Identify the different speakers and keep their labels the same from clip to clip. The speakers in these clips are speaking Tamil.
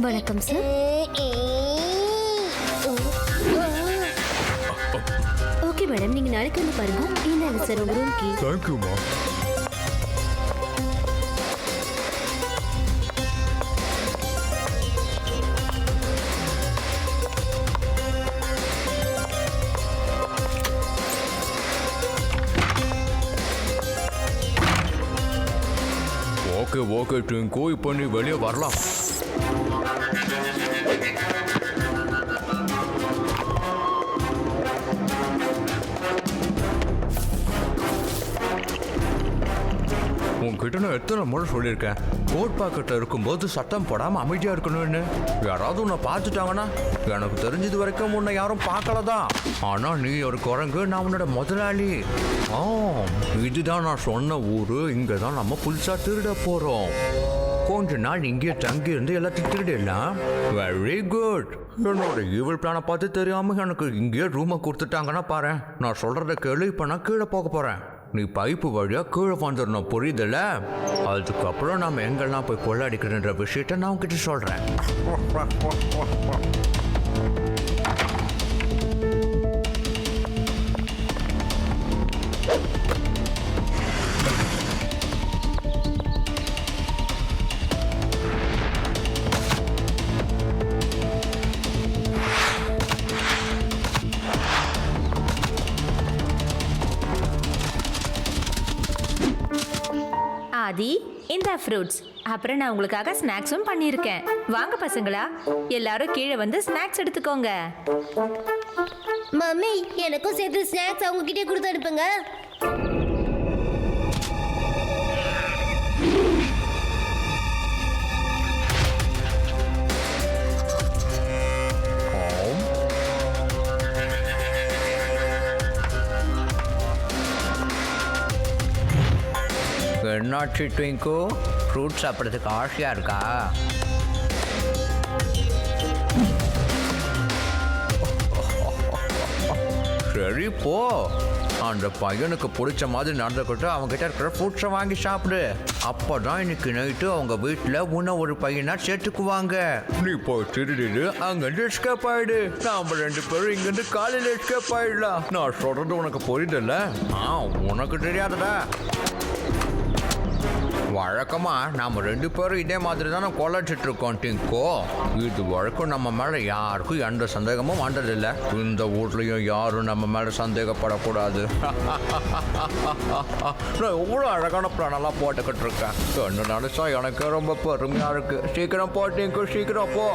Speaker 1: வணக்கம் சார். ஓகே மேடம், நீங்க நாளைக்கு வந்து பாருங்க. இந்தாங்க சார் உங்க ரூம் கீ.
Speaker 2: தேங்க்யூமா. ஓகே ஓகே டிங்கு, இப்போ நீ வெளியே வரலாம். உன்கிட்ட நான் எத்தனை முறை சொல்லியிருக்கேன், கோட் பாக்கெட்டில் இருக்கும்போது சத்தம் போடாமல் அமைதியாக இருக்கணும்னு. யாராவது உன்னை பார்த்துட்டாங்கன்னா, எனக்கு தெரிஞ்சது வரைக்கும் உன்னை யாரும் பார்க்கலதான். ஆனால் நீ ஒரு குரங்கு, நான் உன்னோட முதலாளி. இதுதான் நான் சொன்ன ஊர். இங்கே தான் நம்ம புதுசாக திருட போகிறோம். கொஞ்ச நாள் இங்கேயே தங்கி இருந்து எல்லாத்தையும் திருடிடலாம். Very good. என்னோட ஈவில் பிளானை பார்த்து தெரியாமல் எனக்கு இங்கேயே ரூமை கொடுத்துட்டாங்கன்னா பாரு. நான் சொல்கிறத கேளு. இப்போ நான் கீழே போக போகிறேன். நீ பைப்பு வழியாக கீழே வந்துடணும், புரியுதுல்ல? அதுக்கப்புறம் நாம் எங்கெல்லாம் போய் கொள்ளாடிக்கிறன்ற விஷயத்த நான் உங்ககிட்ட சொல்கிறேன்.
Speaker 3: ஆதி, இந்த ஃப்ரூட்ஸ், அப்புறம் நான் உங்களுக்காக ஸ்நாக்ஸும் பண்ணியிருக்கேன். வாங்க பசங்களா, எல்லாரும் கீழே வந்து ஸ்நாக்ஸ் எடுத்துக்கோங்க.
Speaker 1: மம்மி, எனக்கும் சேர்த்து ஸ்நாக்ஸ் அவங்க கிட்டே கொடுத்து அனுப்புங்க.
Speaker 4: என்னாச்சு ட்விங்கு, ஃப்ரூட் சாப்பிட்றதுக்கு ஆசையாக இருக்கா?
Speaker 2: சரி போ, அந்த பையனுக்கு பிடிச்ச மாதிரி நடந்துக்கிட்டு அவங்ககிட்ட இருக்கிற ஃப்ரூட்ஸை வாங்கி சாப்பிடு. அப்போதான் இன்னைக்கு நைட்டு அவங்க வீட்டில் உன்னை ஒரு பையனா சேர்த்துக்குவாங்க. நீ போய் திருடிடு அங்கேருந்து எஸ்கேப் ஆயிடு. நாம 2 பேரும் இங்கேருந்து காலையில் எஸ்கேப் ஆயிடலாம். நான் சொல்றது உனக்கு புரியுதுல்ல? உனக்கு தெரியாதடா. வழக்கமா நாம 2 பேரும் இதே மாதிரி தானே கொலைச்சிட்டு இருக்கோம் டிங்கோ. இது வழக்கம் நம்ம மேல யாருக்கும் எந்த சந்தேகமும் வந்ததில்லை. இந்த ஊர்லயும் யாரும் நம்ம மேல சந்தேகப்படக்கூடாது. நான் எவ்வளோ அழகான பிளானெல்லாம் போட்டுக்கிட்டு இருக்கேன். என்ன நினைச்சா எனக்கு ரொம்ப பெருமையா இருக்கு. சீக்கிரம் போ டிங்கோ, சீக்கிரம் போ.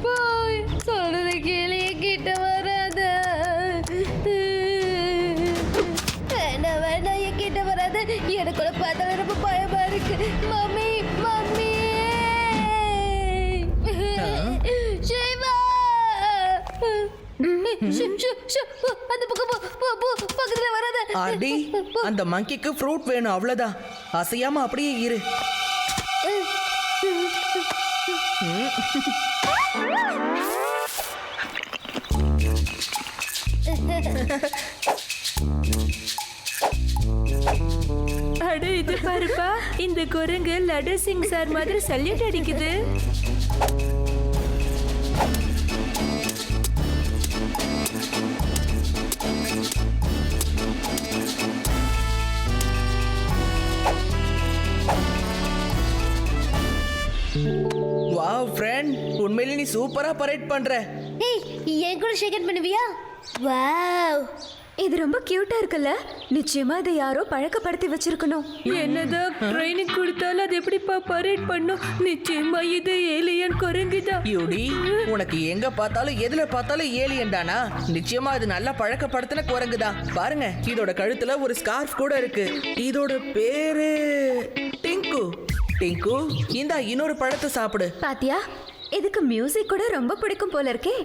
Speaker 1: போய் சொல்றது கேளு, கிட்ட வராத. வேண்டாம் வேண்டாம், என் கிட்ட வராத. எனக்குள்ள பார்த்தால ரொம்ப பயமா இருக்கு. மம்மி மம்மி, சிவா, அந்த பக்கம் பக்கத்துல வராத.
Speaker 5: அடி, அந்த மங்கிக்கு ஃப்ரூட் வேணும், அவ்வளவுதான். அசையாம அப்படியே இரு.
Speaker 3: அட, இது பாருப்பா, இந்த குரங்கு லட்டு சிங் சார் மாதிரி சல்யூட் அடிக்குது.
Speaker 5: வாவ் ஃப்ரெண்ட், உண்மையிலே நீ சூப்பரா பரேட் பண்ற.
Speaker 1: ஏய், என் கூட ஷேக் பண்ணுவியா? வாவ்,
Speaker 6: இது ரொம்ப கியூட்டா இருக்குல்ல? நிச்சயமா இதை யாரோ பழக்கப்படுத்தி வச்சிருக்கணும்.
Speaker 3: என்னதான் ட்ரைனிங் கொடுத்தாலும் அது எப்படிப்பா பரேட் பண்ணும்? நிச்சயமா இது ஏலியன் குரங்குதான்.
Speaker 5: யூடி, உனக்கு எங்க பார்த்தாலும் எதுல பார்த்தாலும் ஏலியன் தானா? நிச்சயமா இது நல்லா பழக்கப்படுத்தின குரங்குதான். பாருங்க, இதோட கழுத்துல ஒரு ஸ்கார்ஃப் கூட இருக்கு. இதோட பேரு டிங்கு. டிங்கு, இந்தா இன்னொரு பழத்தை சாப்பிடு.
Speaker 6: பாத்தியா, இதுக்கு மியூசிக் கூட ரொம்ப பிடிக்கும் போல இருக்கே.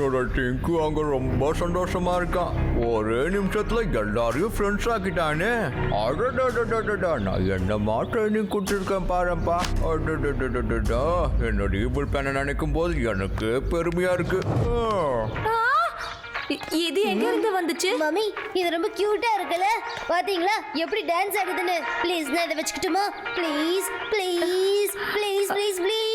Speaker 2: என்னோட டிங்கு அங்க ரொம்ப சந்தோஷமா இருக்கான். ஒரே நிமிஷத்துல எல்லாரையும் ஃப்ரெண்ட்ஸ் ஆக்கிட்டானே. அடடடடடடா, நான் என்னமா ட்ரைனிங் கொடுத்துருக்கேன் பாருப்பா. அடடடடடா, என்னோட ஈபிள் பேனை நினைக்கும் போது எனக்கு பெருமையா இருக்கு.
Speaker 3: இது எங்க இருந்து வந்துச்சு?
Speaker 1: மம்மி இது ரொம்ப கியூட்டா இருக்குல்ல, பாத்தீங்களா எப்படி டான்ஸ் ஆடுதுன்னு. ப்ளீஸ் நான் இதை வச்சுக்கிட்டுமா? Please please please please please.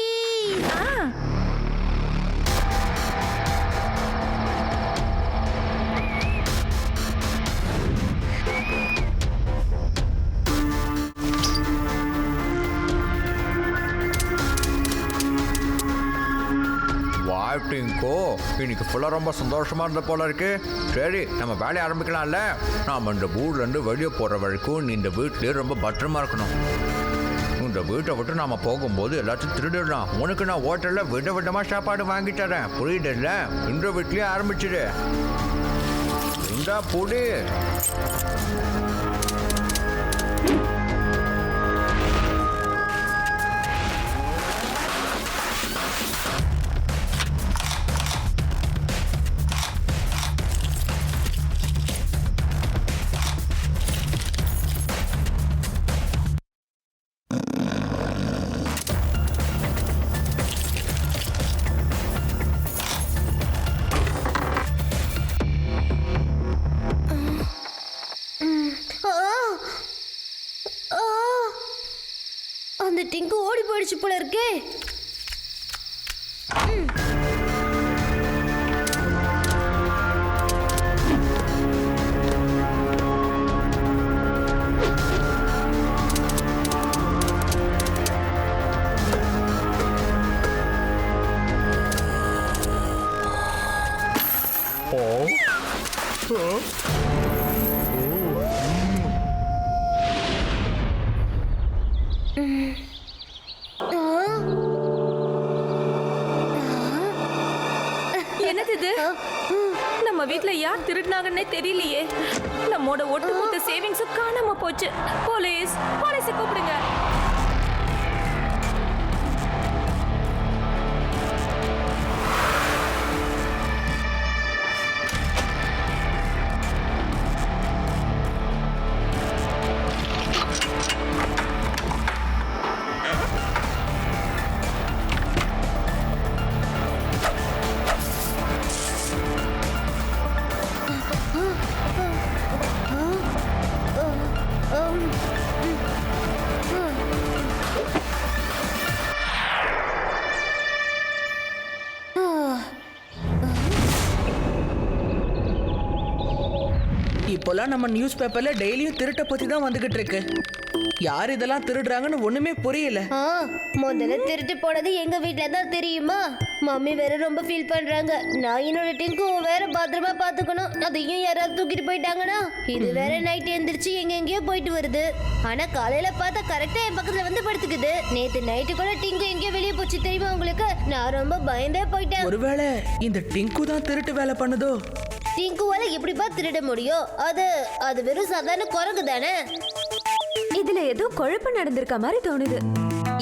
Speaker 2: Dingo, இன்னைக்கு ஃபுல்லாக ரொம்ப சந்தோஷமா இருந்த போல இருக்கு. சரி, நம்ம வேலையை ஆரம்பிக்கலாம்ல. நாம் இந்த ஊர்லேருந்து வெளியே போகிற வரைக்கும் நீ இந்த வீட்லேயே ரொம்ப பத்திரமா இருக்கணும். இந்த வீட்டை விட்டு நாம போகும்போது எல்லாத்தையும் திருடிடலாம். உனக்கு நான் ஹோட்டலில் விதவிதமாக சாப்பாடு வாங்கி தரேன், புரியுதுல்ல? இந்த வீட்லேயே ஆரம்பிச்சிடு. இந்த புடி
Speaker 1: அந்த டிங்கு ஓடி போயிடுச்சு போல இருக்கே.
Speaker 3: என்னது இது? நம்ம வீட்ல யார் திருடினாங்கன்னே தெரியலையே. நம்மோட ஒட்டுமொத்த சேவிங்ஸும் காணாம போச்சு. போலீஸ், போலீஸை கூப்பிடுங்க.
Speaker 5: இப்போலாம் நம்ம நியூஸ் பேப்பர்ல டெய்லியும் திருட்ட பத்தி தான் வந்துகிட்டு இருக்கு. யார் இதெல்லாம் திருடுறாங்கன்னு ஒண்ணுமே புரியல.
Speaker 1: முதல்ல திருட்டு போனது எங்க வீட்ல தான் தெரியுமா? மம்மி வேற ரொம்ப ஃபீல் பண்றாங்க. நான் என்னோட டிங்கு வேற பத்திரமா பாத்துக்கணும். அதையும் யாராவது தூக்கிட்டு போயிட்டாங்கன்னா இது வேற நைட் எந்திரிச்சு எங்கெங்கயோ போயிட்டு வருது. ஆனா காலையில பார்த்தா கரெக்டா என் பக்கத்துல வந்து படுத்துக்குது. நேத்து நைட்டு கூட டிங்கு எங்கேயோ வெளியே போச்சு தெரியுமா உங்களுக்கு? நான் ரொம்ப பயந்தே போயிட்டேன்.
Speaker 5: ஒருவேளை இந்த டிங்கு தான் திருட்டு வேலை பண்ணுதோ?
Speaker 1: டிங்குவால எப்படிப்பா திருட முடியும்? அது வெறும் சாதாரண குரங்கு தானே.
Speaker 6: இதுல ஏதோ குழப்பம் நடந்திருக்க மாதிரி தோணுது.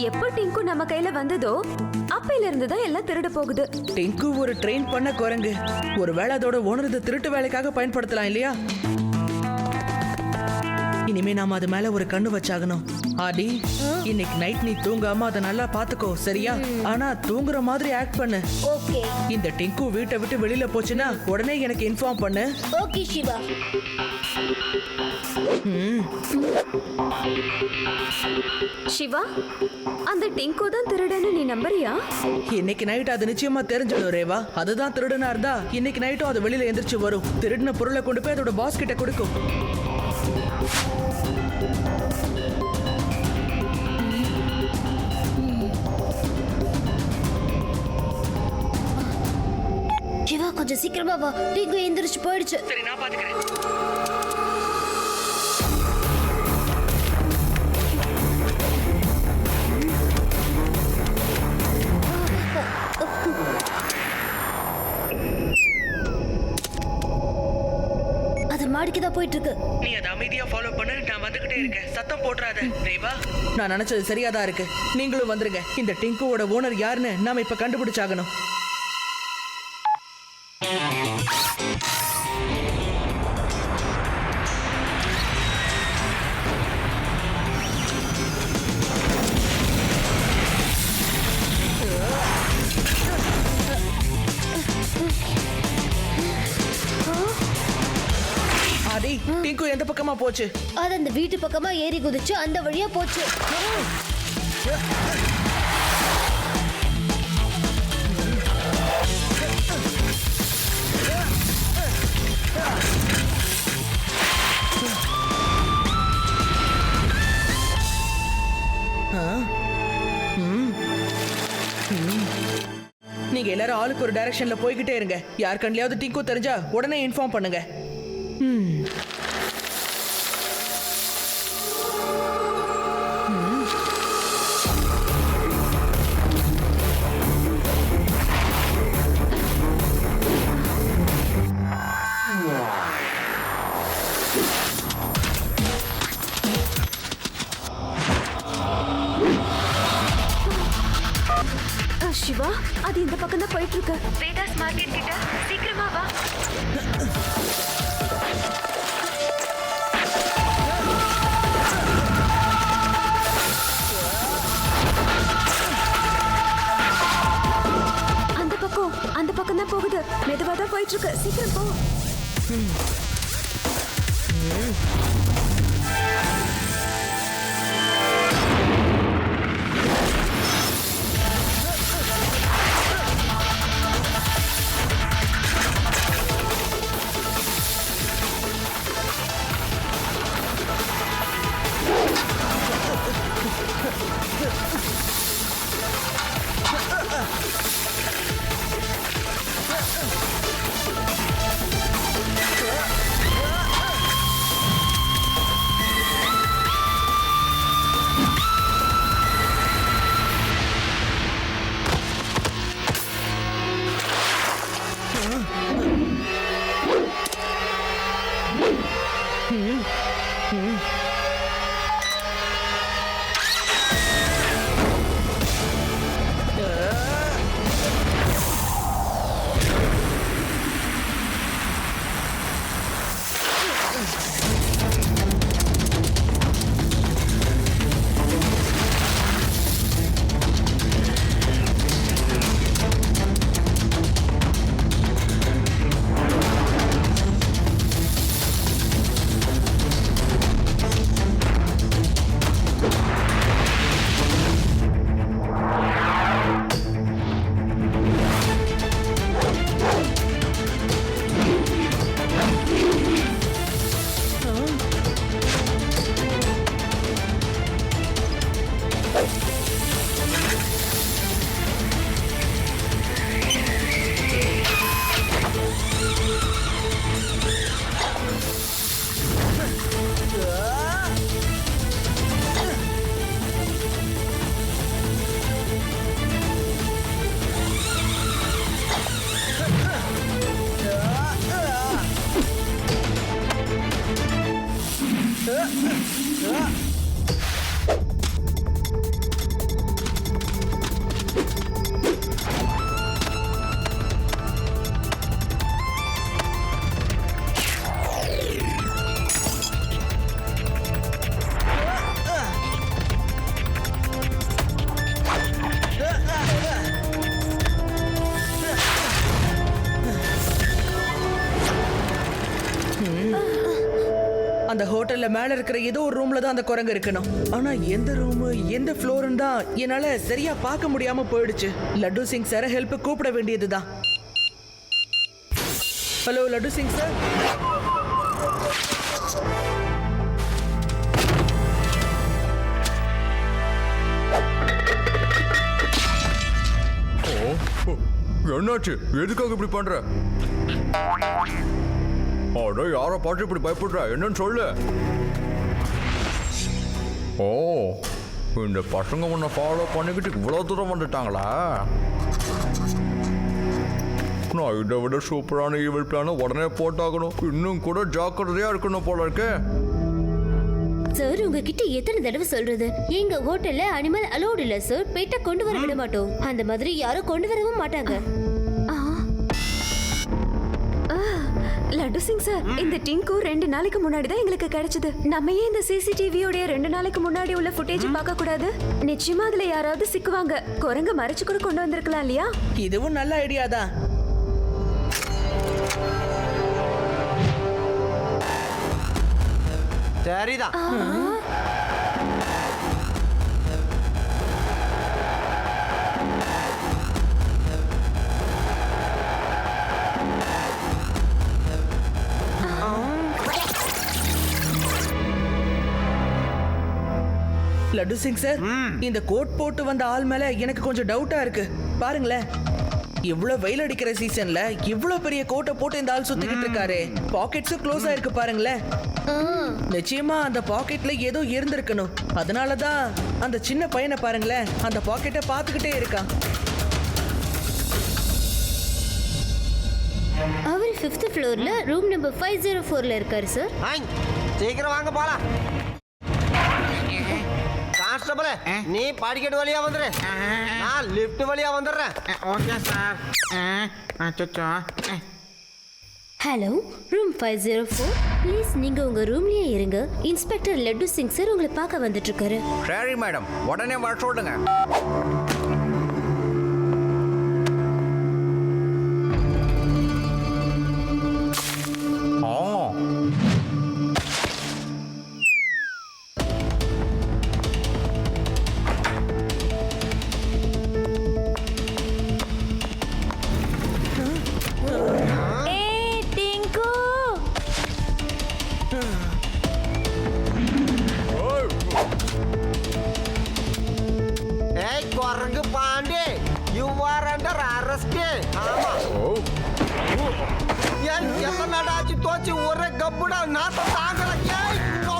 Speaker 6: எப்போ டிங்கு நம்ம கையில வந்ததோ அப்பையில இருந்து தான் எல்லாம் திருட போகுது.
Speaker 5: டிங்கு ஒரு ட்ரெயின் பண்ண குரங்கு. ஒருவேளை அதோட ஓனர் இதை திருட்டு வேலைக்காக பயன்படுத்தலாம் இல்லையா? இனிமே நாம அது மேல ஒரு கண்ணு வச்சாகணும். ஆடி, இன்னைக்கு நைட் நீ தூங்காம அதை நல்லா பாத்துக்கோ, சரியா? ஆனா தூங்குற மாதிரி ஆக்ட் பண்ணு.
Speaker 1: ஓகே.
Speaker 5: இந்த டிங்கு வீட்டை விட்டு வெளியில போச்சுன்னா உடனே எனக்கு இன்ஃபார்ம் பண்ணு.
Speaker 1: ஓகே சிவா.
Speaker 6: சிவா, அந்த டிங்கு தான் திருடன்னு நீ நம்புறியா?
Speaker 5: இன்னைக்கு நைட் அது நிச்சயமா தெரிஞ்சிடும் ரேவா. அதுதான் திருடனா இருந்தா இன்னைக்கு நைட்டும் அது வெளியில எந்திரிச்சு வரும். திருடின பொருளை கொண்டு போய் அதோட பாஸ் கிட்ட கொடுக்கும்.
Speaker 1: சிவா கொஞ்சம் சீக்கிரமா வா. டிங்கு எந்திரிச்சு போயிடுச்சு.
Speaker 5: சரி, நான் பாத்துக்கிறேன்.
Speaker 1: அது மாடிக்கு தான் போயிட்டு இருக்கு.
Speaker 5: நீ அதை அமைதியா ஃபாலோ பண்ணு. நான் வந்துகிட்டே இருக்கேன். சத்தம் போட்டுறாத ரேவா. நான் நினைச்சது சரியாதான் இருக்கு. நீங்களும் வந்துருங்க. இந்த டிங்குவோட ஓனர் யாருன்னு நாம இப்ப கண்டுபிடிச்சாகணும். ஆதி, டிங்கு எந்த பக்கமா போச்சு?
Speaker 1: அது அந்த வீட்டு பக்கமா ஏறி குதிச்சு அந்த வழியா போச்சு.
Speaker 5: நீங்க எல்லாரும் ஆளுக்கு ஒரு டைரக்ஷன்ல போய்கிட்டே இருங்க. யார் கண்ணியாவது டிங்கு தெரிஞ்சா உடனே இன்ஃபார்ம் பண்ணுங்க.
Speaker 6: சிவா, அது இந்த பக்கம் தான் போயிட்டு இருக்கு. வேதாஸ் மார்க்கெட் கிட்ட சீக்கிரமா வா. அந்த பக்கம் தான் போகுது. மெதுவா தான் போயிட்டு இருக்கு. சீக்கிரம் போ.
Speaker 5: அந்த ஹோட்டல்ல மேல இருக்கிற ஏதோ ஒரு ரூம்ல தான் அந்த குரங்கு இருக்கணும். ஆனா எந்த ரூம் எந்த ஃப்ளோர்னு தான் என்னால சரியா பார்க்க முடியாம போயிடுச்சு. லட்டு சிங் சார ஹெல்ப் கூப்பிட வேண்டியதுதான். Hello laddu Singh sir.
Speaker 2: என்னாச்சு? எதுக்காக இப்படி பண்ற? அட யாரை பார்த்து இப்படி பயப்படுற? என்னன்னு சொல்லு. ஓ, இந்த பசங்க உன்னை ஃபாலோ பண்ணிக்கிட்டு இவ்வளோ தூரம் வந்துட்டாங்களா? நான் இதை விட சூப்பரான ஈவல் பிளான உடனே போட்டாகணும். இன்னும் கூட ஜாக்கிரதையா இருக்கணும் போல இருக்கே.
Speaker 1: சார், உங்ககிட்ட எத்தனை தடவை சொல்றது? எங்க ஹோட்டல்ல அனிமல் அலோட் இல்ல சார். பெட்ட கொண்டு வர விட மாட்டோம். அந்த மாதிரி யாரும் கொண்டு வரவும் மாட்டாங்க.
Speaker 6: லட்டு சிங் சார், இந்த டிங்கு 2 நாளைக்கு முன்னாடி தான் எங்களுக்கு கிடைச்சது. நம்ம ஏன் இந்த சிசிடிவியோட 2 நாளைக்கு முன்னாடி உள்ள ஃபுட்டேஜ் பார்க்க கூடாது? நிச்சயமா அதுல யாராவது சிக்குவாங்க. குரங்க மறைச்சு கூட கொண்டு வந்திருக்கலாம் இல்லையா?
Speaker 5: இதுவும் நல்ல ஐடியா தான்.
Speaker 7: சரிதான்.
Speaker 5: லட்டு சிங் சார், இந்த கோட் போட்டு வந்த ஆள் மேல எனக்கு கொஞ்சம் டவுட்டா இருக்கு. பாருங்களேன், இவ்வளவு வெயில் அடிக்கிற சீசன்ல இவ்வளவு பெரிய கோட்டை போட்டு இந்த ஆள் சுத்திக்கிட்டு இருக்காரு. பாக்கெட்ஸும் க்ளோஸ் ஆயிருக்கு பாருங்களேன். நிச்சயமா அந்த பாக்கெட்ல ஏதோ இருந்திருக்கணும். அதனாலதான் அந்த சின்ன பையனை பாருங்களேன், அந்த பாக்கெட்டை பார்த்துக்கிட்டே இருக்கான்.
Speaker 1: அவர் 5th ஃப்ளோர்ல ரூம் நம்பர் 504ல இருக்காரு சார்.
Speaker 7: சீக்கிரம் வாங்க போலாம். கான்ஸ்டபிள், நீ படிக்கட்டு வழியா வந்துரு, நான் லிஃப்ட் வழியா வந்துடுறேன்.
Speaker 8: Okay sir. அச்சோ.
Speaker 1: Hello, room 504. ப்ளீஸ் நீங்க உங்க ரூம்லயே இருங்க. இன்ஸ்பெக்டர் லட்டு சிங் சார் உங்களை பார்க்க வந்துட்டு இருக்காரு.
Speaker 2: சரி மேடம், உடனே வர சொல்லுங்க.
Speaker 7: ஏய் குரங்கு Pandi, you are under arrest. ஆமா. ஏய் எத்தனை ஆச்சு தோச்சு ஒரே கப்புடா நாத்த தாங்கல. ஏய் ஐயோ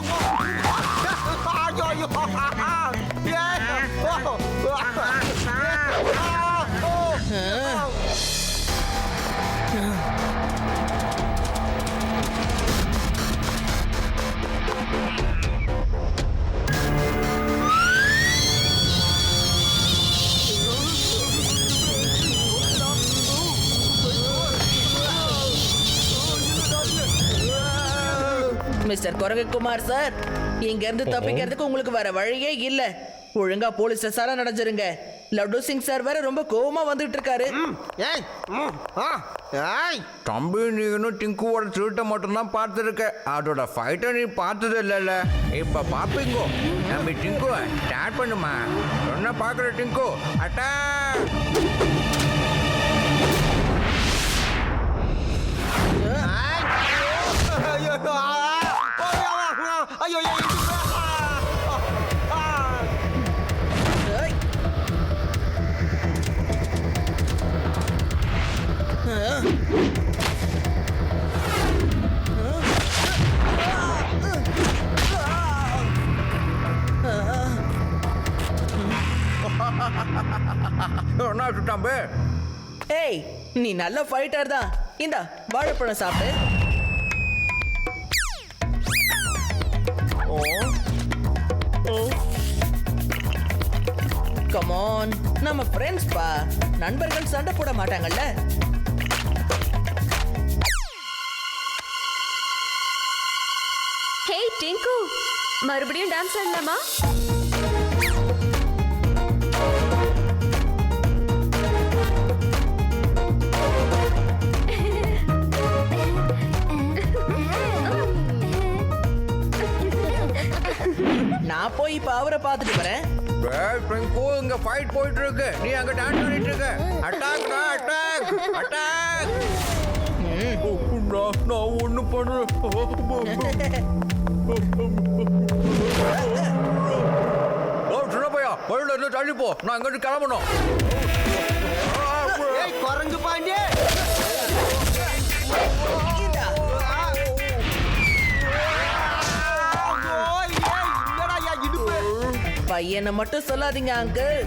Speaker 5: மிஸ்டர் குரங்குக்குமார் சார், இங்க இருந்து தப்பிக்கிறதுக்கு உங்களுக்கு வேற வழியே இல்ல. ஒழுங்கா போலீஸ் ஸ்டேஷன்ல நடந்துருங்க. லட்டு சிங் சார் வேற ரொம்ப கோவமா வந்துட்டு இருக்காரு.
Speaker 7: ஏய் ஏய்
Speaker 2: தம்பி, நீ இன்னும் டிங்குவோட திருட்டை மட்டும்தான் பார்த்துருக்க. அதோட ஃபைட்டை நீ பார்த்தது இல்லைல்ல. இப்போ பார்ப்பீங்கோ. நம்ம டிங்குவை ஸ்டார்ட் பண்ணுமா. சொன்ன பார்க்குற டிங்கு அட்டாக்.
Speaker 7: ஐயோ
Speaker 2: என்ன தம்பி?
Speaker 5: ஏய், நீ நல்ல ஃபைட்டர் தான். இந்த வாழைப்பழம் சாப்பிடு. கம் ஆன், நம்ம ஃப்ரெண்ட்ஸ் பா. நண்பர்கள் சண்டை போட மாட்டாங்கல்ல.
Speaker 6: ஹே டிங்கு, மறுபடியும் டான்ஸ் ஆடலாமா?
Speaker 5: நான் போய் இப்ப அவரை பார்த்துட்டு வரேன்.
Speaker 2: இங்க ஃபைட் போயிட்டு இருக்கு, நீ அங்க டான்ஸ் ஆடிட்டு இருக்க. Attack attack attack. நான் ஒண்ணு பண்றேன். சின்ன பையா, வழியில இருந்து தள்ளி போ. நான் இங்கிட்டு கிளம்பணும்.
Speaker 7: ஏய் குரங்கு பாண்டி,
Speaker 5: பையனை மட்டும் சொல்லாதீங்க அங்கிள்.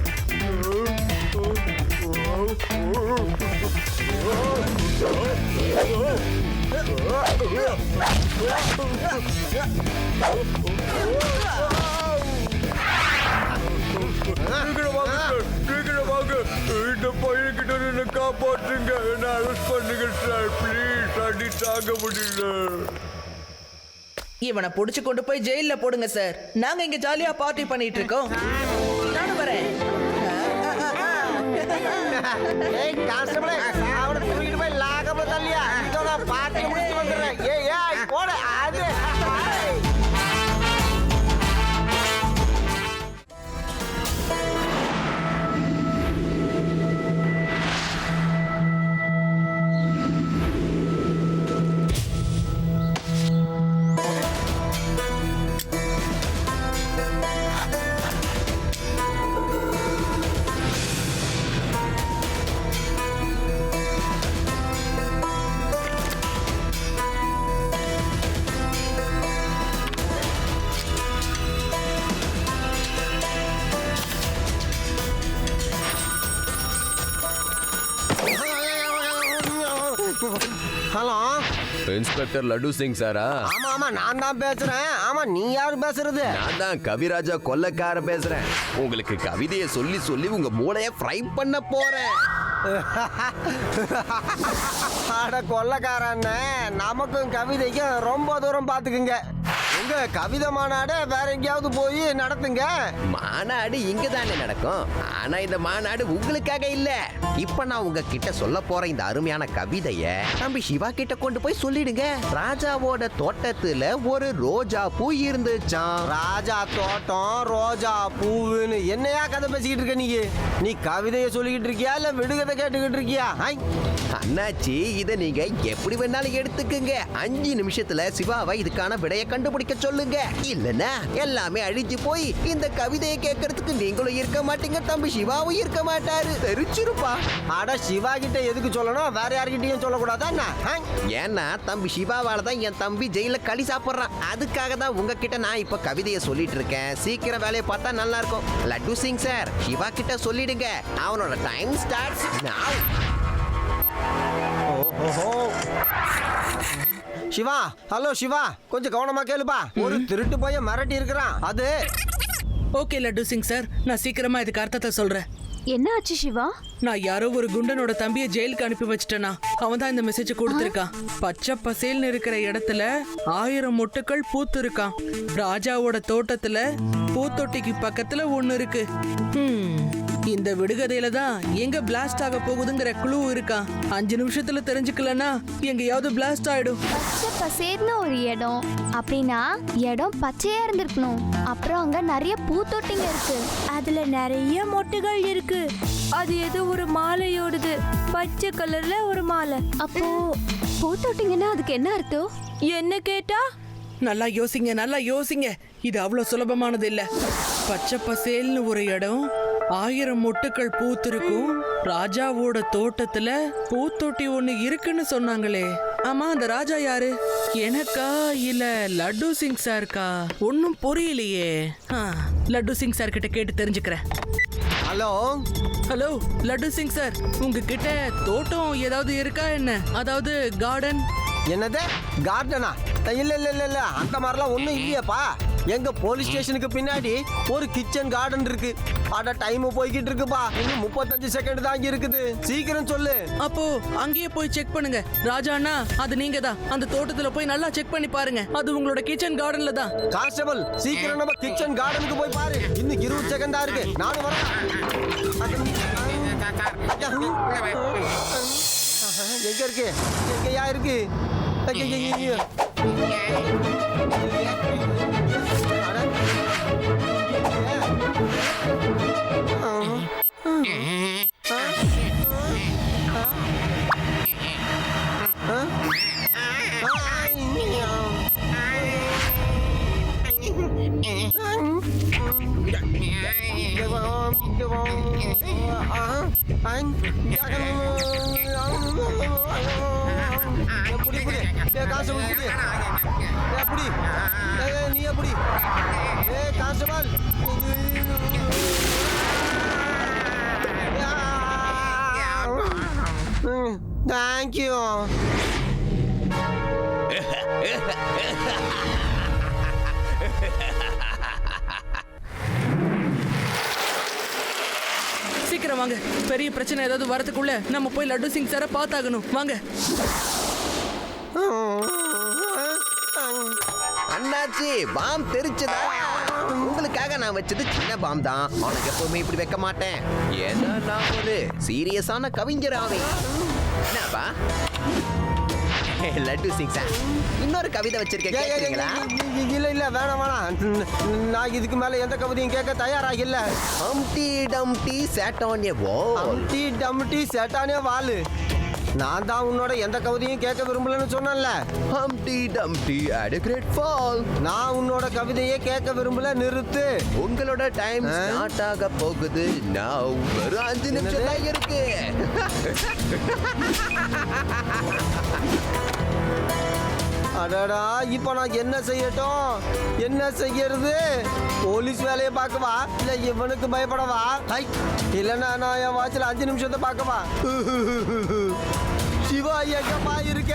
Speaker 2: இந்த பையன்கிட்ட என்ன காப்பாற்றுங்க. என்ன அரெஸ்ட் பண்ணுங்க சார், ப்ளீஸ். அடி தாங்க முடியல.
Speaker 5: இவனை புடிச்சு கொண்டு போய் ஜெயில போடுங்க சார். நாங்க இங்க ஜாலியா பார்ட்டி பண்ணிட்டு இருக்கோம். நானும் வரேன்.
Speaker 7: ஏய் கான்ஸ்டபிளே, அவனை தூக்கிட்டு போய் லாகப்ல தள்ளியா. இதோ நான் பார்ட்டி முடிச்சு வந்துடுறேன். ஏய் போட அது. ஹலோ,
Speaker 9: இன்ஸ்பெக்டர் லட்டு சிங் சாரா?
Speaker 7: ஆமா நான் தான் பேசுறேன். ஆமா, நீ யாரு பேசுறது?
Speaker 9: நான் தான் கவிராஜா கொல்லக்கார பேசுறேன். உங்களுக்கு கவிதையை சொல்லி சொல்லி உங்க மூளைய ஃப்ரை பண்ண போறேன்.
Speaker 7: அட கொள்ளக்காரன், நமக்கும் கவிதைக்கும் ரொம்ப தூரம் பாத்துக்குங்க. உங்க கவிதை மாநாடு வேற எங்கேயாவது போய் நடத்துங்க.
Speaker 9: மாநாடு இங்க தானே நடக்கும். ஆனா இந்த மாநாடு உங்களுக்காக இல்ல. இப்ப நான் உங்க கிட்ட சொல்ல போற இந்த அருமையான கவிதைய நம்ம சிவா கிட்ட கொண்டு போய் சொல்லிடுங்க. ராஜாவோட தோட்டத்துல ஒரு ரோஜா பூ இருந்துச்சாம்.
Speaker 7: ராஜா தோட்டம், ரோஜா பூவுன்னு என்னையா கதை பேசிக்கிட்டு இருக்க நீ? நீ கவிதையை சொல்லிக்கிட்டு இருக்கியா இல்ல விடுகதை கேட்டுக்கிட்டு இருக்கியா?
Speaker 9: அண்ணாச்சி, இதை நீங்க எப்படி வேணாலும் எடுத்துக்குங்க. 5 நிமிஷத்துல சிவாவை இதுக்கான விடையை கண்டுபிடிக்க சொல்லுங்க. இல்லன்னா எல்லாமே அழிஞ்சு போய் இந்த கவிதையை கேட்கறதுக்கு நீங்களும் இருக்க மாட்டீங்க, தம்பி சிவாவும் இருக்க மாட்டாரு. தெரிச்சிருப்பா.
Speaker 7: அட சிவா கிட்ட எதுக்கு சொல்லணும்? வேற யார்கிட்டயும் சொல்லக்கூடாதா என்ன?
Speaker 9: ஏன்னா தம்பி சிவாவால தான் என் தம்பி ஜெயில களி சாப்பிடுறான். அதுக்காக தான் உங்ககிட்ட நான் இப்ப கவிதையை சொல்லிட்டு இருக்கேன். சீக்கிரம் வேலையை பார்த்தா நல்லா இருக்கும். லட்டு சிங் சார், சிவா கிட்ட சொல்லிடுங்க. அவனோட டைம் ஸ்டார்ட்ஸ் நவ.
Speaker 7: ஓஹோ, சிவா, ஹலோ சிவா, கொஞ்சம் கவனமா கேளுப்பா. ஒரு திருட்டு போய் மிரட்டி இருக்கிறான். அது
Speaker 5: ஓகே லட்டு சிங் சார், நான் சீக்கிரமா இதுக்கு அர்த்தத்தை சொல்றேன்.
Speaker 6: என்ன ஆச்சு சிவா?
Speaker 5: நான் யாரோ ஒரு குண்டனோட தம்பியை ஜெயிலுக்கு அனுப்பி வச்சிட்டேனா. அவன் தான் இந்த மெசேஜ் கொடுத்திருக்கான். பச்சை பசேல்னு இருக்கிற இடத்துல 1000 மொட்டுக்கள் பூத்து இருக்கான். ராஜாவோட தோட்டத்துல பூத்தொட்டிக்கு பக்கத்துல ஒண்ணு இருக்கு. இந்த விடுகதையில தான் எங்க பிளாஸ்ட் ஆக போகுதுங்கிற க்ளூ இருக்கான். 5 நிமிஷத்துல தெரிஞ்சுக்கலன்னா எங்கேயாவது பிளாஸ்ட் ஆயிடும்.
Speaker 10: பச்சை பசேர்னு ஒரு இடம் அப்படின்னா இடம் பச்சையா இருந்திருக்கணும். அப்புறம் அங்க நிறைய பூத்தொட்டிங்க இருக்கு, அதுல நிறைய மொட்டுகள் இருக்கு.
Speaker 3: அது ஏதோ ஒரு மாலையோடுது, பச்சை கலர்ல ஒரு மாலை.
Speaker 6: அப்போ பூத்தொட்டிங்கன்னா அதுக்கு என்ன அர்த்தம்?
Speaker 3: என்ன கேட்டா?
Speaker 5: நல்லா யோசிங்க, நல்லா யோசிங்க. இது அவ்வளவு சுலபமானது இல்ல. பச்சை பசேல்னு ஒரு இடம், 1000 மொட்டுக்கள் பூத்திருக்கும். ராஜாவோட தோட்டத்துல பூத்தொட்டி ஒண்ணு இருக்குன்னு சொன்னாங்களே. ஆமா, அந்த ராஜா யாரு? எனக்கா இல்ல லட்டு சிங் சாருக்கா? ஒன்னும் புரியலையே. லட்டு சிங் சார் கிட்ட கேட்டு தெரிஞ்சுக்கிறேன்.
Speaker 7: Hello
Speaker 5: hello laddu Singh sir, உங்ககிட்ட தோட்டம் ஏதாவது இருக்கா என்ன? அதாவது கார்டன்.
Speaker 7: என்னது கார்டனா? இல்ல அந்த மாதிரிலாம் ஒண்ணும் இல்லையப்பா. எங்க போலீஸ் ஸ்டேஷனுக்கு பின்னாடி ஒரு கிச்சன் கார்டன் இருக்கு. அட டைம் போய்கிட்டு இருக்குப்பா. இன்னும் 35 செகண்ட் தான் இருக்குது. சீக்கிரம் சொல்லு.
Speaker 5: அப்போ அங்கேயே போய் செக் பண்ணுங்க. ராஜாண்ணா, அது நீங்க தான். அந்த தோட்டத்துல போய் நல்லா செக் பண்ணி பாருங்க. அது உங்களோட கிச்சன் கார்டன்ல தான்.
Speaker 7: கான்ஸ்டபிள், சீக்கிரம் நம்ம கிச்சன் கார்டனுக்கு போய் பாரு. இன்னும் 20 செகண்ட் தான் இருக்கு. நானும் வரேன். எங்க இருக்கு? எங்கயா இருக்கு? நீ எப்படி? Constable, thank you.
Speaker 5: சீக்கிரம் வாங்க. பெரிய பிரச்சனை ஏதாவது வரதுக்குள்ள நம்ம போய் லட்டு சிங் சாரை பார்த்தாகணும். வாங்க.
Speaker 9: அண்ணாச்சி பாம் தெரிச்சதா? உங்களுக்காக நான் வச்சது சின்ன பாம் தான். உனக்கு எப்பவுமே இப்படி வைக்க மாட்டேன். ஏன்னா நான் ஒரு சீரியஸான கவிஞராவே. என்னப்பா லட்டு சிங் சார், இன்னொரு கவிதை வச்சிருக்கேன், கேக்குறீங்களா?
Speaker 7: இல்ல இல்ல வேணாம் வேணாம், நான் இதுக்கு மேல எந்த கவிதையும் கேட்க தயாராக இல்ல.
Speaker 9: ஹம்டி டம்டி sat on a wall.
Speaker 7: ஹம்டி டம்டி சேட்டானே வாலு. நான் தான் உன்னோட எந்த கவிதையும் கேட்க விரும்பலன்னு சொன்னேன்ல.
Speaker 9: ஹம்டி டம்டி had a great fall.
Speaker 7: நான் உன்னோட கவிதையே கேட்க விரும்பல, நிறுத்து.
Speaker 9: உங்களோட டைம் ஸ்டார்ட் ஆக போகுது. now வெறும் 5 நிமிஷம் தான் இருக்கு.
Speaker 7: அடடா, இப்போ நான் என்ன செய்யட்டும்? என்ன செய்யறது? போலீஸ் வேலையை பார்க்கவா இல்ல இவனுக்கு பயப்படவா? இல்லைன்னா நான் என் வாட்சில் 5 நிமிஷத்தை பார்க்கவா? சிவா எங்கப்பா இருக்க?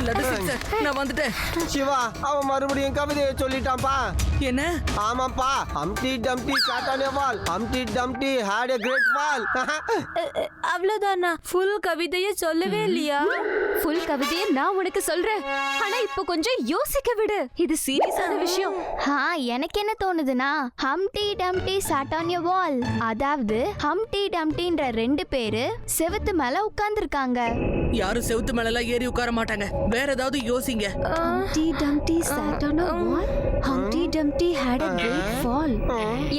Speaker 5: லட்டு சிங் சார், நான் வந்துட்டேன்.
Speaker 7: சிவா, அவன் மறுபடியும் கவிதையை சொல்லிட்டான்ப்பா.
Speaker 5: என்ன?
Speaker 7: ஆமாப்பா, ஹம்டி டம்டி sat on a wall. ஹம்டி டம்டி had a great fall.
Speaker 3: அவ்வளவுதானா? ஃபுல் கவிதையே சொல்லவே இல்லையா?
Speaker 6: ஃபுல் கவிதையை நான் உனக்கு சொல்றேன். ஆனா இப்போ கொஞ்சம் யோசிக்க விடு. இது சீரியஸான விஷயம்.
Speaker 10: எனக்கு என்ன தோணுதுன்னா, ஹம்டி டம்டி sat on a wall, அதாவது ஹம்டி டம்டின்ற 2 பேரு செவுத்து மேல உட்கார்ந்துருக்காங்க.
Speaker 5: யாரும் செவுத்து மேல ஏறி உட்கார மாட்டாங்க. வேற ஏதாவது யோசிங்க.
Speaker 6: Humpty Dumpty sat on a wall. Humpty Dumpty had a great fall.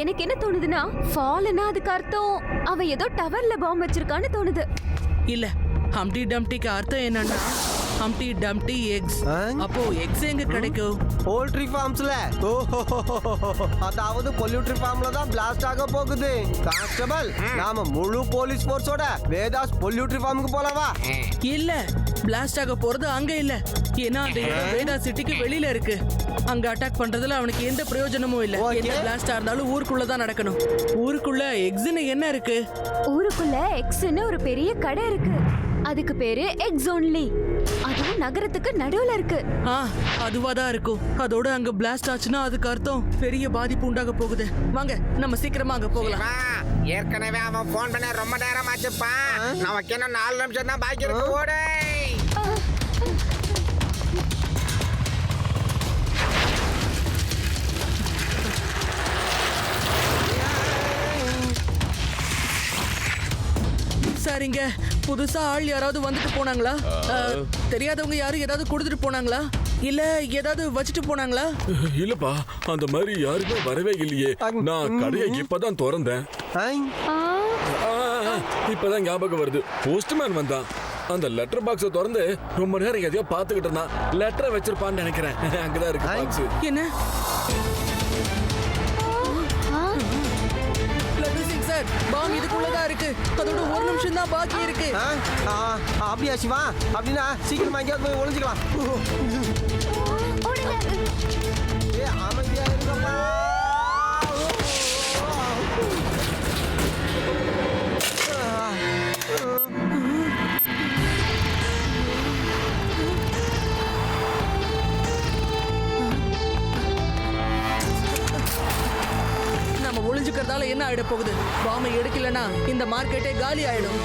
Speaker 6: எனக்கு என்ன தோணுதுன்னா, ஃபால்னா அதுக்கு அர்த்தம் அவன் ஏதோ டவர்ல பாம்பு வச்சிருக்கான்னு தோணுது.
Speaker 5: இல்ல, ஹம்டி டம்டிக்கு அர்த்தம் என்னன்னா ஹம்டி டம்டி எக்ஸ். அப்போ எக்ஸ் எங்க கிடைக்கும்?
Speaker 7: போல்ட்ரி ஃபார்ம்ஸ்ல. அதாவது பொல்யூட்ரி ஃபார்ம்ல தான் பிளாஸ்ட் ஆக போகுது. கான்ஸ்டபிள், நாம முழு போலீஸ் ஃபோர்ஸோட வேதாஸ் பொல்யூட்ரி ஃபார்முக்கு போலவா?
Speaker 5: இல்ல, பிளாஸ்ட் ஆக போறது அங்க இல்ல. ஏன்னா அந்த இடம் வேதா சிட்டிக்கு வெளியில இருக்கு. அங்க அட்டாக் பண்றதுல அவனுக்கு எந்த பிரயோஜனமும் இல்ல. எந்த பிளாஸ்டா இருந்தாலும் ஊருக்குள்ள தான் நடக்கணும். ஊருக்குள்ள எக்ஸ்னு என்ன இருக்கு?
Speaker 6: ஊருக்குள்ள எக்ஸ்னு ஒரு பெரிய கடை இருக்கு. அதுக்கு பேரு எக்ஸ் ஒன்லி. அதுவும் நகரத்துக்கு நடுவுல இருக்கு.
Speaker 5: அதுவா தான் இருக்கும். அதோட அங்க பிளாஸ்ட் ஆச்சுன்னா அதுக்கு அர்த்தம் பெரிய பாதிப்பு உண்டாக போகுது. வாங்க, நம்ம சீக்கிரமா அங்க போகலாம்.
Speaker 8: ஏற்கனவே அவன் போன் பண்ண ரொம்ப நேரம் ஆச்சுப்பா. நமக்கு என்ன 4 நிமிஷம் தான் பாக்கி இருக்கு. ஓடே.
Speaker 5: சரிங்க, புதுசா ஆள் யாராவது வந்துட்டு போனாங்களா? தெரியாதவங்க யாரும் ஏதாவது கொடுத்துட்டு போனாங்களா? இல்ல ஏதாவது வச்சுட்டு போனாங்களா?
Speaker 11: இல்லப்பா, அந்த மாதிரி யாருமே வரவே இல்லையே. நான் கடையை இப்பதான் திறந்தேன். இப்பதான் ஞாபகம் வருது, போஸ்ட்மேன் வந்தான். அந்த லெட்டர் பாக்ஸை திறந்து ரொம்ப நேரம் எதையோ பாத்துக்கிட்டு இருந்தான். லெட்டரை வச்சிருப்பான்னு நினைக்கிறேன். அங்கதான் இருக்கு பாக்ஸ்.
Speaker 5: என்ன? சார், பாம் இதுக்குள்ளதான் இருக்கு. அதோட 1 நிமிஷம் தான் பாக்கி இருக்கு.
Speaker 7: அப்படியா சிவா? அப்படின்னா சீக்கிரமா எங்கேயாவது போய் ஒளிஞ்சுக்கலாம். அமைதியா இருக்கப்பா.
Speaker 5: நம்ம ஒளிஞ்சுக்கிறதால என்ன ஆயிட போகுது? பாம்பை எடுக்கலனா இந்த மார்க்கெட்டே காலி ஆயிடும்.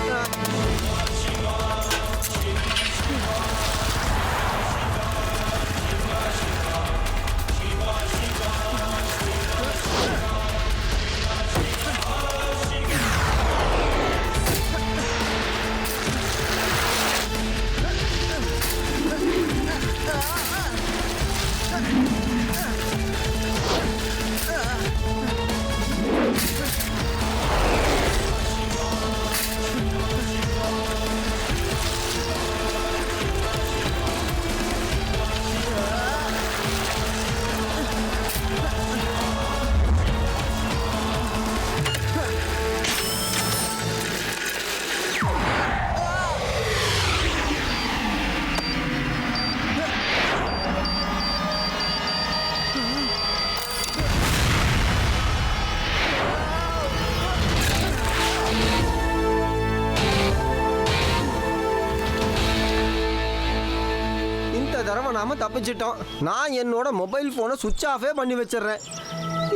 Speaker 7: நாம தப்பிச்சிட்டோம். நான் என்னோட மொபைல் போனை சுவிட்ச் ஆஃபே பண்ணி வச்சிடுறேன்.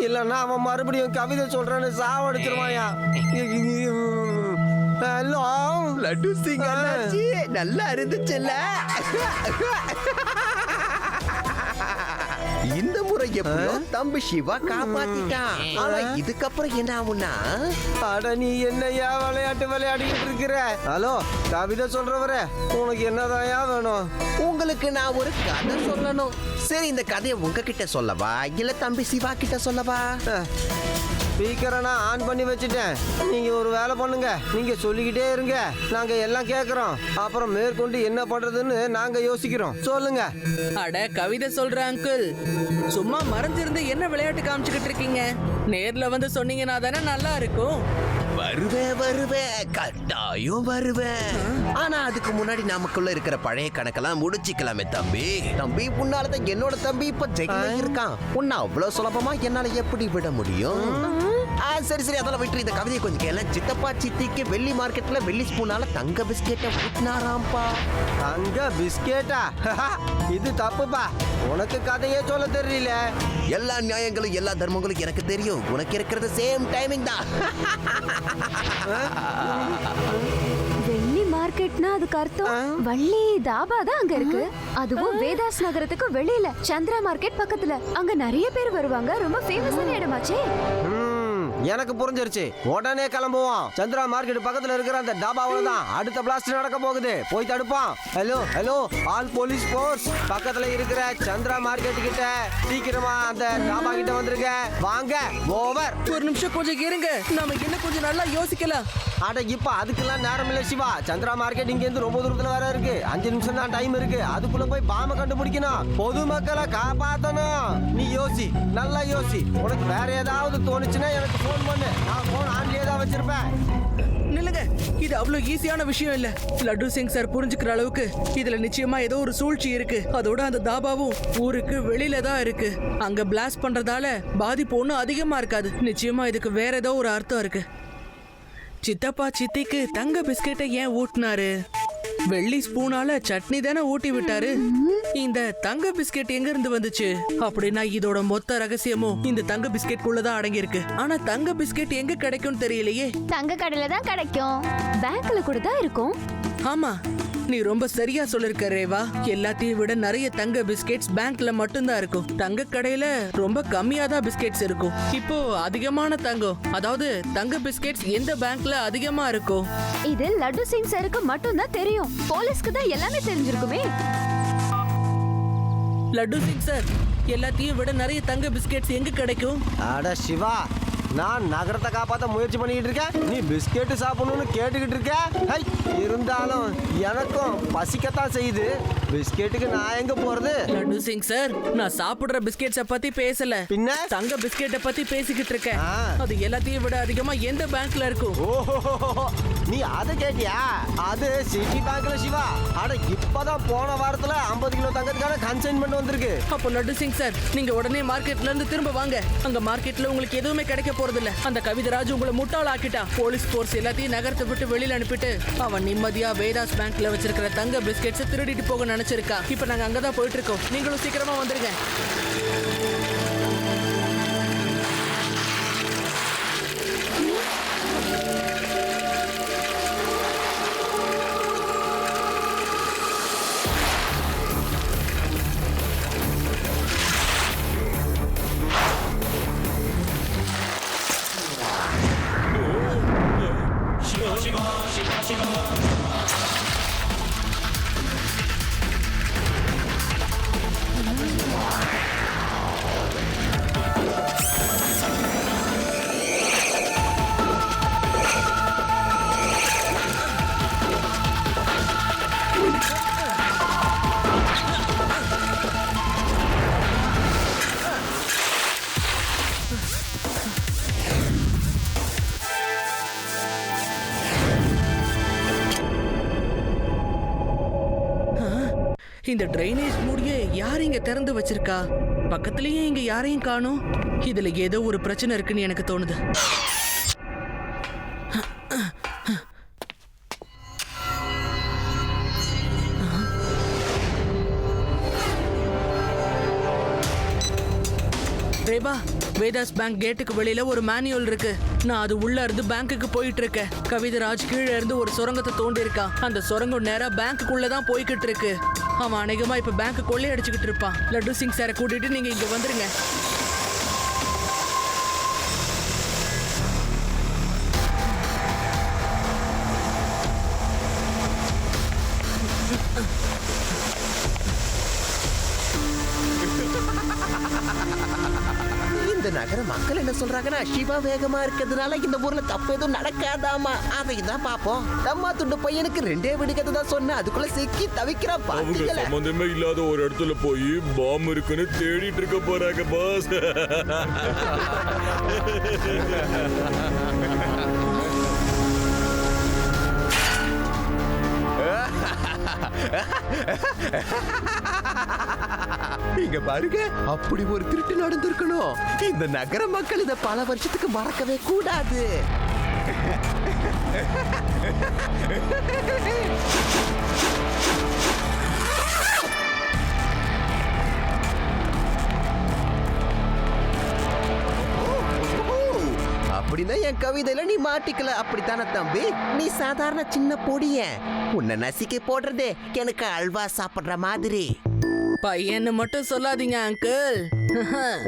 Speaker 7: இல்லன்னா அவன் மறுபடியும் கவிதை சொல்றேன்னு சாவடிச்சிருவாயா. ஹலோ
Speaker 9: லட்டு சிங் அண்ணாச்சி, நல்லா இருந்துச்சுல்ல? இந்த முறை எப்படியோ தம்பி சிவா காப்பாத்திட்டான். ஆனா இதுக்கப்புறம் என்ன ஆகும்னா,
Speaker 7: அட நீ என்னையா விளையாட்டு விளையாடிக்கிட்டு இருக்கிற? ஹலோ கவிதை சொல்றவரே, உனக்கு என்னதாயா வேணும்?
Speaker 9: உங்களுக்கு நான் ஒரு கதை சொல்லணும். சரி, இந்த கதையை உங்ககிட்ட சொல்லவா இல்ல தம்பி சிவா கிட்ட சொல்லவா?
Speaker 7: ஸ்பீக்கரை நான் ஆன் பண்ணி வச்சுட்டேன். நீங்க ஒரு வேலை பண்ணுங்க, நீங்க சொல்லிக்கிட்டே இருங்க, நாங்க எல்லாம் கேட்கறோம். அப்புறம் மேற்கொண்டு என்ன பண்றதுன்னு நாங்க யோசிக்கிறோம். சொல்லுங்க.
Speaker 5: அட கவிதை சொல்ற அங்கிள், சும்மா மறைஞ்சிருந்து என்ன விளையாட்டு காமிச்சுக்கிட்டு இருக்கீங்க? நேர்ல வந்து சொன்னீங்கன்னா தானே நல்லா இருக்கும்.
Speaker 9: வருவேன், கட்டாயம் வருவேன். ஆனா அதுக்கு முன்னாடி நமக்குள்ள இருக்கிற பழைய கணக்கெல்லாம் முடிச்சுக்கலாமே தம்பி. தம்பி உன்னாலதான் என்னோட தம்பி இப்ப ஜெயில இருக்கான். உன்னை அவ்வளவு சுலபமா என்னால எப்படி விட முடியும்? சரி அதெல்லாம் விட்டு இந்த கவிதையை கொஞ்சம் கேள. சித்தப்பா சித்திக்கு வெள்ளி மார்க்கெட்ல வெள்ளி ஸ்பூனால தங்க பிஸ்கெட்டை ஊட்டினாராம்பா.
Speaker 7: தங்க பிஸ்கெட்டா? இது தப்புப்பா. உனக்கு கதையே சொல்ல தெரியல.
Speaker 9: எல்லா நியாயங்களும் எல்லா தர்மங்களும் எனக்கு தெரியும். உனக்கு இருக்கிறது சேம் டைமிங் தான்.
Speaker 6: வெள்ளி மார்க்கெட்னா அதுக்கு அர்த்தம் வள்ளி தாபா தான் அங்க இருக்கு. அதுவும் வேதாஸ் நகரத்துக்கு வெளியில சந்திரா மார்க்கெட் பக்கத்துல. அங்க நிறைய பேர் வருவாங்க. ரொம்ப ஃபேமஸான இடமாச்சே.
Speaker 7: எனக்கு புரிஞ்சிருச்சு. உடனே கிளம்புவோம். சந்திரா மார்க்கெட் பக்கத்துல இருக்கிற அந்த டாபாவுல தான் அடுத்த பிளாஸ்ட் நடக்க போகுது. போய் தடுப்போம். ஹலோ ஆல் போலீஸ் போர்ஸ், பக்கத்துல இருக்கிற சந்திரா மார்க்கெட் கிட்ட சீக்கிரமா அந்த டாபா கிட்ட வந்துருங்க. வாங்க. ஓவர்.
Speaker 5: ஒரு நிமிஷம் கொஞ்சம் இருங்க, நாம என்ன கொஞ்சம் நல்லா யோசிக்கலாம்.
Speaker 7: அட இப்ப அதுக்கெல்லாம் நேரம் இல்ல சிவா. சந்திரா மார்க்கெட் இங்க இருந்து ரொம்ப தூரத்துல வேற இருக்கு. 5 நிமிஷம் தான் டைம் இருக்கு. அதுக்குள்ள போய் பாம கண்டுபிடிக்கணும். பொதுமக்களை காப்பாத்தணும். நீ யோசி, நல்லா யோசி. உனக்கு வேற ஏதாவது தோணுச்சுன்னா எனக்கு போன் பண்ணு. நான் போன் ஆன்லயே தான் வச்சிருப்பேன்.
Speaker 5: நில்லுங்க, இது அவ்வளவு ஈஸியான விஷயம் இல்ல. லட்டு சிங் சார் புரிஞ்சுக்கிற அளவுக்கு இதுல நிச்சயமா ஏதோ ஒரு சூழ்ச்சி இருக்கு. அதோட அந்த தாபாவும் ஊருக்கு வெளியில தான் இருக்கு. அங்க பிளாஸ்ட் பண்றதால பாதிப்பு ஒன்றும் அதிகமா இருக்காது. நிச்சயமா இதுக்கு வேற ஏதோ ஒரு அர்த்தம் இருக்கு. சித்தப்பா சித்திக்கு தங்க பிஸ்கெட்டை ஏன் ஊட்டினாரு? வெள்ளி ஸ்பூனால சட்னி தானே ஊட்டி விட்டாரு. இந்த தங்க பிஸ்கெட் எங்க இருந்து வந்துச்சு? அப்படின்னா இதோட மொத்த ரகசியமும் இந்த தங்க பிஸ்கெட்குள்ளதான் அடங்கி இருக்கு. ஆனா தங்க பிஸ்கெட் எங்க கிடைக்கும் தெரியலையே.
Speaker 10: தங்க கடையில தான் கிடைக்கும்.
Speaker 6: பேங்க்ல கூட தான் இருக்கும்.
Speaker 5: ஆமா, நீ ரொம்ப சரியா சொல்லிருக்க ரேவா. எல்லாத்தையும் விட நிறைய தங்க பிஸ்கெட்ஸ் பேங்க்ல மட்டும்தான் இருக்கும். தங்க கடையில ரொம்ப கம்மியா தான் பிஸ்கெட்ஸ் இருக்கும். இப்போ அதிகமான தங்கம், அதாவது தங்க பிஸ்கெட்ஸ் எந்த பேங்க்ல அதிகமா இருக்கும்?
Speaker 6: இது லட்டு சிங் சாருக்கு மட்டும் தான் தெரியும். போலீஸ்க்கு தான் எல்லாமே தெரிஞ்சிருக்குமே.
Speaker 5: லட்டு சிங் சார், எல்லாத்தையும் விட நிறைய தங்க பிஸ்கெட்ஸ் எங்க கிடைக்கும்?
Speaker 7: அட சிவா, நான் நகரத்தை காப்பாற்ற முயற்சி பண்ணிக்கிட்டு இருக்கேன். நீ பிஸ்கெட்டு சாப்பிடணும்னு கேட்டுக்கிட்டு இருக்க. ஹை, இருந்தாலும் எனக்கும் பசிக்கத்தான் செய்யுது. பிஸ்கெட்டுக்கு நான் எங்க போறது?
Speaker 5: லட்டு சிங் சார், நான் சாப்பிடுற பிஸ்கெட்ஸ பத்தி பேசல,
Speaker 7: பின்ன
Speaker 5: தங்க பிஸ்கெட்டை பத்தி பேசிக்கிட்டு இருக்கேன். அது எல்லாத்தையும் விட அதிகமா எந்த பேங்க்ல இருக்கும்?
Speaker 7: ஓஹோ, நீ அதை கேட்டியா? அது சிட்டி பேங்க்ல சிவா. அட இப்பதான் போன வாரத்துல 50 கிலோ தங்கத்துக்கான கன்சைன்மெண்ட் வந்திருக்கு.
Speaker 5: அப்போ லட்டு சிங் சார், நீங்க உடனே மார்க்கெட்ல இருந்து திரும்ப வாங்க. அங்க மார்க்கெட்ல உங்களுக்கு எதுவுமே கிடைக்க போறதில்ல. அந்த கவிதராஜ் உங்களை முட்டாள் ஆக்கிட்டான். போலீஸ் போர்ஸ் எல்லாத்தையும் நகரத்தை விட்டு வெளியில அனுப்பிட்டு அவன் நிம்மதியா வேதாஸ் பேங்க்ல வச்சிருக்கிற தங்க பிஸ்கெட்ஸை திருடிட்டு போக நினைச்சிருக்கா. இப்ப நாங்க அங்கதான் போயிட்டு இருக்கோம். நீங்களும் சீக்கிரமா வந்துருங்க. இந்த டிரைனேஜ் மூடிய யார் இங்க திறந்து வச்சிருக்கா? பக்கத்துலயே இங்க யாரையும் காணோம். இதுல ஏதோ ஒரு பிரச்சனை இருக்குன்னு எனக்கு தோணுது. தேவா, வேதாஸ் பேங்க் கேட்டுக்கு வெளியில ஒரு மேனுவல் இருக்கு. நான் அது உள்ள இருந்து பேங்க்குக்கு போயிட்டு இருக்கேன். கவிதராஜ் கீழே இருந்து ஒரு சுரங்கத்தை தோண்டி இருக்கான். அந்த சுரங்கம் நேரா பேங்க்குள்ள தான் போய்கிட்டு இருக்கு. அவன் அநேகமா இப்ப பேங்க் கொள்ளை அடிச்சுக்கிட்டு இருப்பான். லட்டு சிங் சாரை கூட்டிட்டு நீங்க இங்க வந்துருங்க.
Speaker 9: இந்த நகர மக்கள் என்ன சொல்றாங்கன்னா சிவா வேகமா இருக்கிறதுனால இந்த ஊர்ல தப்பு எதுவும் நடக்காதாமா. அதை தான் பாப்போம். தம்மா துண்டு பையனுக்கு 2 வெடிக்கத்தை தான் சொன்ன, அதுக்குள்ள சிக்கி தவிக்கிறா
Speaker 11: அவங்க
Speaker 9: பாத்தீங்களா?
Speaker 11: சம்பந்தமே இல்லாத ஒரு இடத்துல போய் பாம் இருக்குன்னு தேடிட்டு இருக்க போறாங்க பாஸ்.
Speaker 9: இங்க பாருங்க, அப்படி ஒரு திருட்டு நடந்திருக்கணும். இந்த நகர மக்கள் இதை பல வருஷத்துக்கு மறக்கவே கூடாது. அப்படின்னா என் கவிதையில நீ மாட்டிக்கல, அப்படித்தானே தம்பி? நீ சாதாரண சின்ன பொடிய, உன்னை நசுக்கி போடுறதே எனக்கு அல்வா சாப்பிடுற மாதிரி.
Speaker 5: பையன்னு மட்டும் சொல்லாதீங்க அங்கிள்.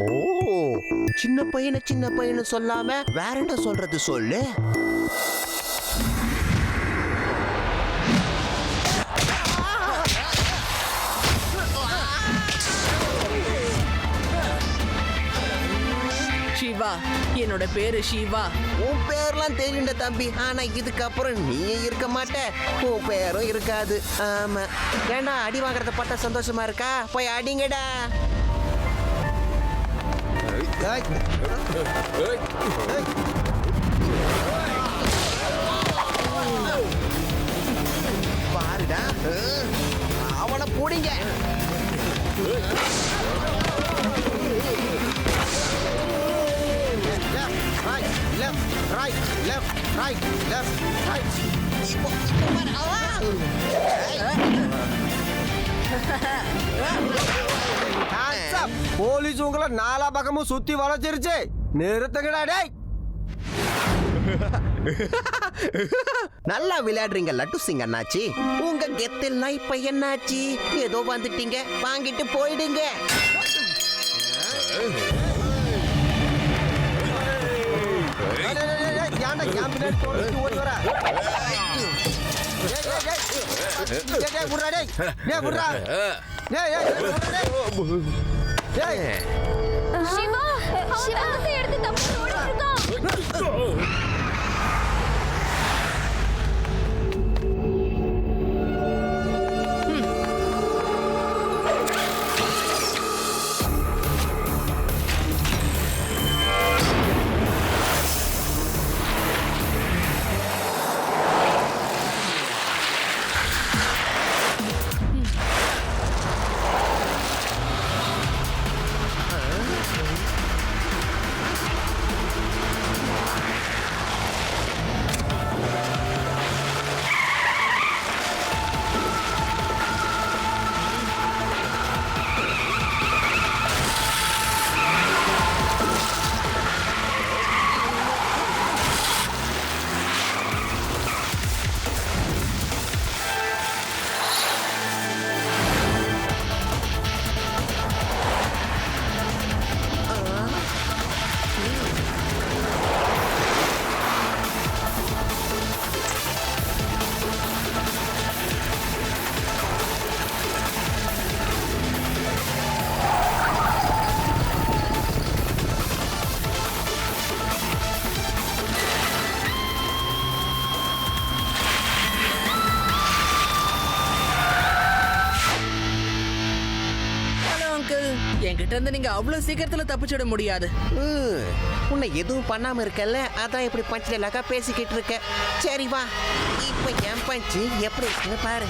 Speaker 9: ஓ, சின்ன பையனு சொல்லாம வேற என்ன சொல்றது சொல்லு.
Speaker 5: சிவா, என்னோட பேரு சிவா.
Speaker 9: உன் பேர்லாம் தெரியுண்ட தம்பி, ஆனா இதுக்கப்புறம் நீ இருக்க மாட்ட, உன் பேரும் இருக்காது. ஆமா, ஏண்டா அடி வாங்குறத பார்த்தா சந்தோஷமா இருக்கா? போய் அடிங்கடா. பாருடா, அவனை புடிங்க.
Speaker 7: போலீஸ் உங்களை 4 பக்கமும் சுத்தி வளைச்சிருச்சு. நிறுத்துங்கடா டேய்.
Speaker 9: நல்லா விளையாடுறீங்க லட்டு சிங் அண்ணாச்சி. உங்க கெத்தெல்லாம் இப்ப என்னாச்சு? ஏதோ வந்துட்டீங்க, வாங்கிட்டு போயிடுங்க.
Speaker 6: சிவா, சிவத்தை எடுத்து தப்பு ஓடிட்டு இருக்கான்.
Speaker 5: என்கிட்ட இருந்து நீங்க அவ்வளவு சீக்கிரத்துல தப்பிச்சிட முடியாது.
Speaker 9: உன்னை எதுவும் பண்ணாம இருக்கல, அதான் இப்படி பஞ்ச் டைலாக்கா பேசிக்கிட்டு இருக்க. சரி வா, இப்ப என் பஞ்சு எப்படி இருக்குன்னு பாரு.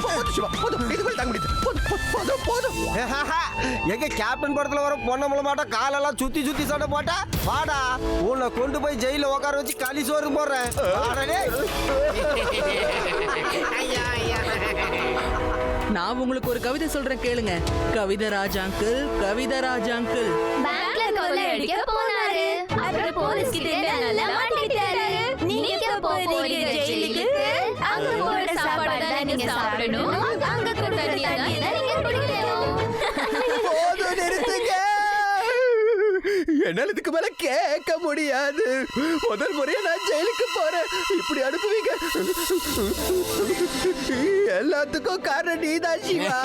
Speaker 9: போதும் சிவா, போதும். இதுக்கு மேல தாங்க முடியாது. போதும், போதும்.
Speaker 7: எங்க கேப்டன் படத்துல வர பொண்ண மாட்டா காலெல்லாம் சுத்தி சுத்தி சண்டை போட்டா வாடா உன்னை கொண்டு போய் ஜெயில உட்கார வச்சு களி சோறு போடுறேன் வாடா டேய்.
Speaker 8: ஐயா ஐயா
Speaker 5: நான் உங்களுக்கு ஒரு கவிதை சொல்றேன் கேளுங்க. கவிதை ராஜ் அங்கிள், கவிதை ராஜ் அங்கிள்.
Speaker 10: பேங்க்ல கொள்ளை அடிக்க போனாரு அப்புறம் போலீஸ் கிட்ட நல்லா மாட்டிட்டாரு. நீங்க போறீங்க ஜெயிலுக்கு, அங்க போற சாப்பாடு தான் நீங்க சாப்பிடணும், அங்க கொடுத்த தண்ணி தான் நீங்க குடிக்கணும்.
Speaker 9: போதும், நிறுத்துங்க. என்னால இதுக்கு மேல கேட்க முடியாது. முதல் முறையா நான் ஜெயிலுக்கு போறேன். இப்படி அனுப்புவீங்க? எல்லாத்துக்கும் காரணம் நீதான் சிவா.